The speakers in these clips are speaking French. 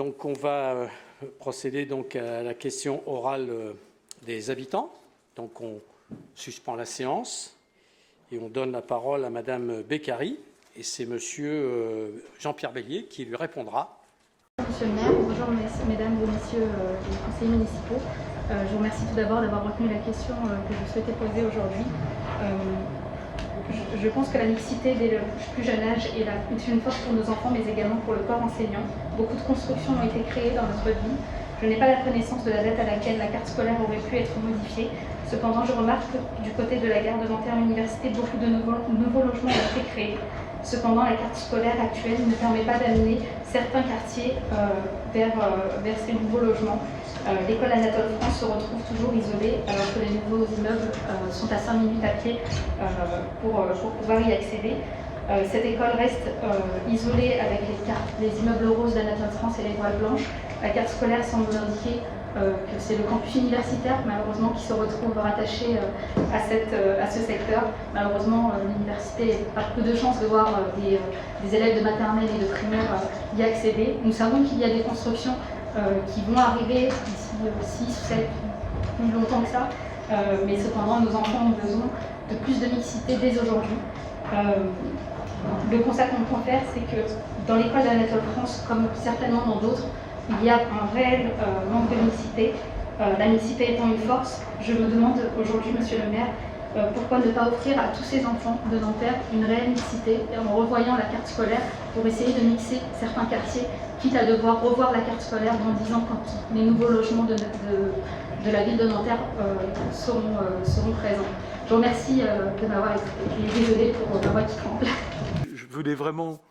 Donc on va procéder donc à la question orale des habitants. Donc on suspend la séance et on donne la parole à Madame Beccari et c'est Monsieur Jean-Pierre Bélier qui lui répondra. Monsieur le maire, bonjour mesdames et messieurs les conseillers municipaux. Je vous remercie tout d'abord d'avoir retenu la question que je souhaitais poser aujourd'hui. Je pense que la mixité dès le plus jeune âge est une force pour nos enfants, mais également pour le corps enseignant. Beaucoup de constructions ont été créées dans notre vie. Je n'ai pas la connaissance de la date à laquelle la carte scolaire aurait pu être modifiée. Cependant, je remarque que du côté de la gare de Nanterre Université, beaucoup de nouveaux logements ont été créés. Cependant, la carte scolaire actuelle ne permet pas d'amener certains quartiers vers ces nouveaux logements. L'école Anatole France se retrouve toujours isolée alors que les nouveaux immeubles sont à 5 minutes à pied pour pouvoir y accéder. Cette école reste isolée avec les immeubles roses d'Anatole France et les voiles blanches. La carte scolaire semble indiquer que c'est le campus universitaire, malheureusement, qui se retrouve rattaché à ce secteur. Malheureusement, l'université n'a pas peu de chance de voir des élèves de maternelle et de primaire y accéder. Nous savons qu'il y a des constructions qui vont arriver d'ici 6 ou 7, plus longtemps que ça, mais cependant, nos enfants ont besoin de plus de mixité dès aujourd'hui. Le constat qu'on peut faire, c'est que dans l'école d'Anatole France, comme certainement dans d'autres, il y a un réel manque de mixité. La mixité étant une force, je me demande aujourd'hui, Monsieur le maire, pourquoi ne pas offrir à tous ces enfants de Nanterre une réelle mixité en revoyant la carte scolaire pour essayer de mixer certains quartiers, quitte à devoir revoir la carte scolaire dans 10 ans quand les nouveaux logements de la ville de Nanterre seront présents. Je vous remercie de m'avoir écouté et désolé pour ma voix qui tremble. Je voulais vraiment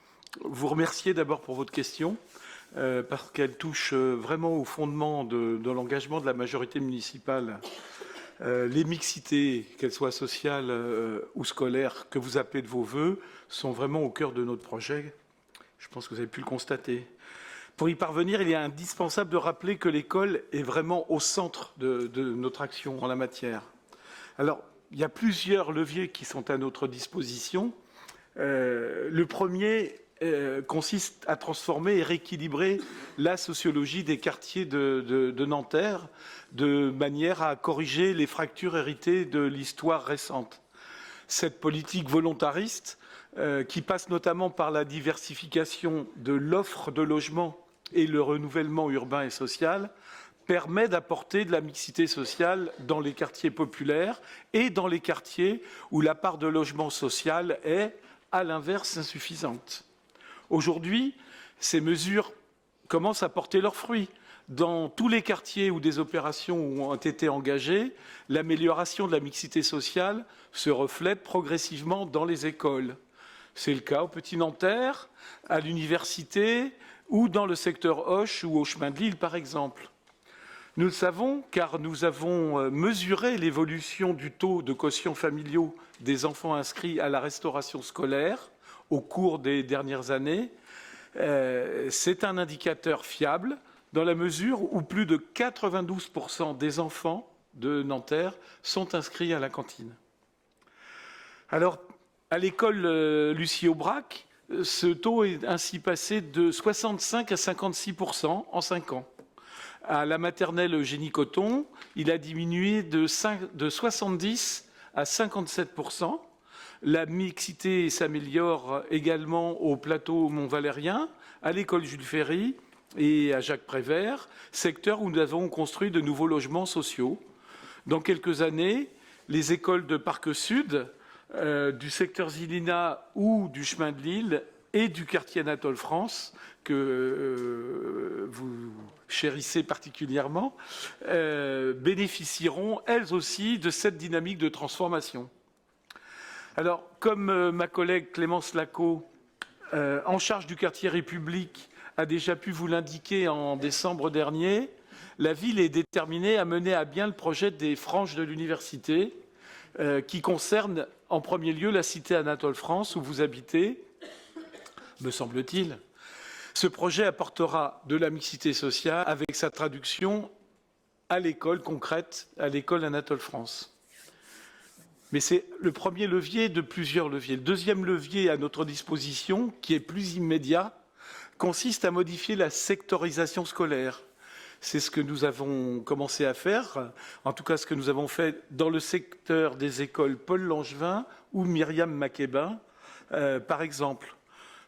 vous remercier d'abord pour votre question. Parce qu'elle touche vraiment au fondement de l'engagement de la majorité municipale. Les mixités, qu'elles soient sociales ou scolaires, que vous appelez de vos voeux, sont vraiment au cœur de notre projet. Je pense que vous avez pu le constater. Pour y parvenir, il est indispensable de rappeler que l'école est vraiment au centre de notre action en la matière. Alors, il y a plusieurs leviers qui sont à notre disposition. Le premier consiste à transformer et rééquilibrer la sociologie des quartiers de Nanterre de manière à corriger les fractures héritées de l'histoire récente. Cette politique volontariste, qui passe notamment par la diversification de l'offre de logements et le renouvellement urbain et social, permet d'apporter de la mixité sociale dans les quartiers populaires et dans les quartiers où la part de logement social est, à l'inverse, insuffisante. Aujourd'hui, ces mesures commencent à porter leurs fruits. Dans tous les quartiers où des opérations ont été engagées, l'amélioration de la mixité sociale se reflète progressivement dans les écoles. C'est le cas au Petit Nanterre, à l'université ou dans le secteur Hoche ou au chemin de Lille, par exemple. Nous le savons car nous avons mesuré l'évolution du taux de quotients familiaux des enfants inscrits à la restauration scolaire au cours des dernières années. C'est un indicateur fiable dans la mesure où plus de 92% des enfants de Nanterre sont inscrits à la cantine. Alors, à l'école Lucie Aubrac, ce taux est ainsi passé de 65 à 56% en 5 ans. À la maternelle Eugénie Coton, il a diminué de 70 à 57%. La mixité s'améliore également au plateau Mont-Valérien, à l'école Jules Ferry et à Jacques Prévert, secteur où nous avons construit de nouveaux logements sociaux. Dans quelques années, les écoles de Parc Sud, du secteur Zilina ou du chemin de Lille et du quartier Anatole France, que vous chérissez particulièrement, bénéficieront elles aussi de cette dynamique de transformation. Alors, comme ma collègue Clémence Lacot, en charge du quartier République, a déjà pu vous l'indiquer en décembre dernier, la ville est déterminée à mener à bien le projet des franges de l'université, qui concerne en premier lieu la cité Anatole France, où vous habitez, me semble-t-il. Ce projet apportera de la mixité sociale avec sa traduction à l'école concrète, à l'école Anatole France. Mais c'est le premier levier de plusieurs leviers. Le deuxième levier à notre disposition, qui est plus immédiat, consiste à modifier la sectorisation scolaire. C'est ce que nous avons commencé à faire, en tout cas ce que nous avons fait dans le secteur des écoles Paul Langevin ou Myriam Makeba, par exemple.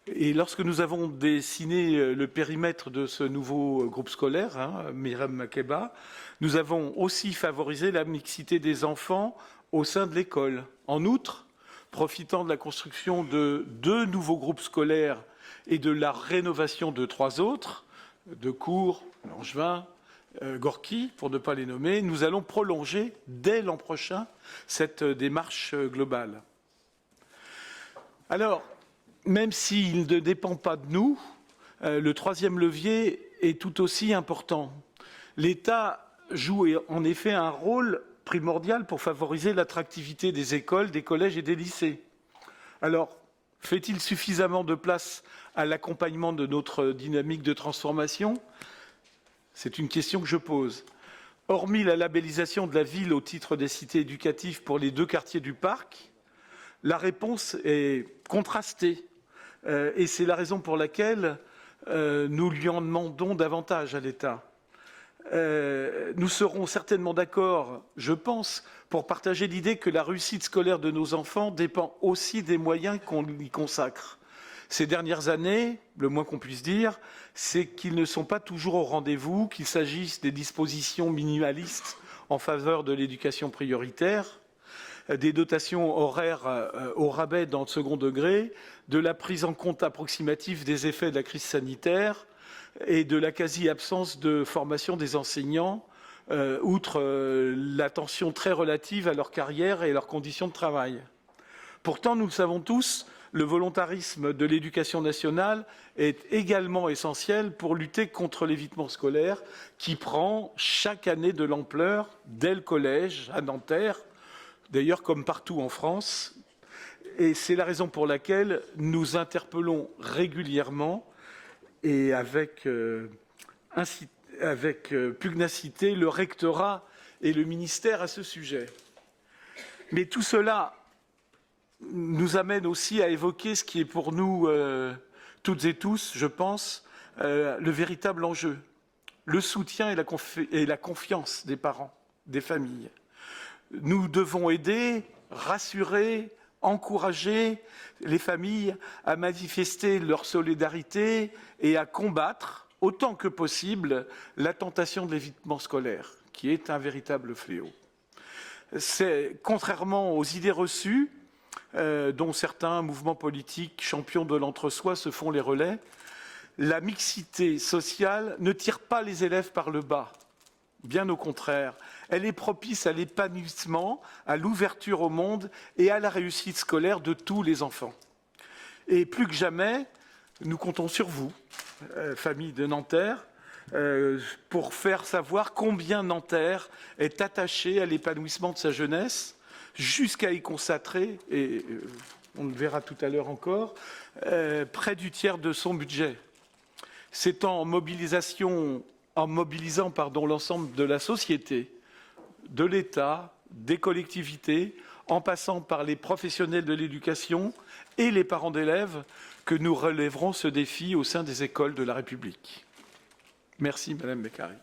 Et lorsque nous avons dessiné le périmètre de ce nouveau groupe scolaire, Myriam Makeba, nous avons aussi favorisé la mixité des enfants au sein de l'école. En outre, profitant de la construction de 2 nouveaux groupes scolaires et de la rénovation de 3 autres, de Cours, Langevin, Gorky, pour ne pas les nommer, nous allons prolonger dès l'an prochain cette démarche globale. Alors, même s'il ne dépend pas de nous, le 3e levier est tout aussi important. L'État joue en effet un rôle primordial pour favoriser l'attractivité des écoles, des collèges et des lycées. Alors, fait-il suffisamment de place à l'accompagnement de notre dynamique de transformation ? C'est une question que je pose. Hormis la labellisation de la ville au titre des cités éducatives pour les 2 quartiers du parc, la réponse est contrastée. Et c'est la raison pour laquelle nous lui en demandons davantage à l'État. Nous serons certainement d'accord, je pense, pour partager l'idée que la réussite scolaire de nos enfants dépend aussi des moyens qu'on y consacre. Ces dernières années, le moins qu'on puisse dire, c'est qu'ils ne sont pas toujours au rendez-vous, qu'il s'agisse des dispositions minimalistes en faveur de l'éducation prioritaire, des dotations horaires au rabais dans le second degré, de la prise en compte approximative des effets de la crise sanitaire et de la quasi-absence de formation des enseignants, outre l'attention très relative à leur carrière et à leurs conditions de travail. Pourtant, nous le savons tous, le volontarisme de l'éducation nationale est également essentiel pour lutter contre l'évitement scolaire qui prend chaque année de l'ampleur dès le collège à Nanterre, d'ailleurs comme partout en France. Et c'est la raison pour laquelle nous interpellons régulièrement et avec pugnacité le rectorat et le ministère à ce sujet. Mais tout cela nous amène aussi à évoquer ce qui est pour nous, toutes et tous, je pense, le véritable enjeu, le soutien et la confiance des parents, des familles. Nous devons aider, rassurer, encourager les familles à manifester leur solidarité et à combattre, autant que possible, la tentation de l'évitement scolaire, qui est un véritable fléau. C'est contrairement aux idées reçues, dont certains mouvements politiques champions de l'entre-soi se font les relais, la mixité sociale ne tire pas les élèves par le bas. Bien au contraire, elle est propice à l'épanouissement, à l'ouverture au monde et à la réussite scolaire de tous les enfants. Et plus que jamais, nous comptons sur vous, famille de Nanterre, pour faire savoir combien Nanterre est attachée à l'épanouissement de sa jeunesse, jusqu'à y consacrer, et on le verra tout à l'heure encore, près du tiers de son budget. C'est en mobilisant l'ensemble de la société, de l'État, des collectivités, en passant par les professionnels de l'éducation et les parents d'élèves, que nous relèverons ce défi au sein des écoles de la République. Merci, Madame Beccari.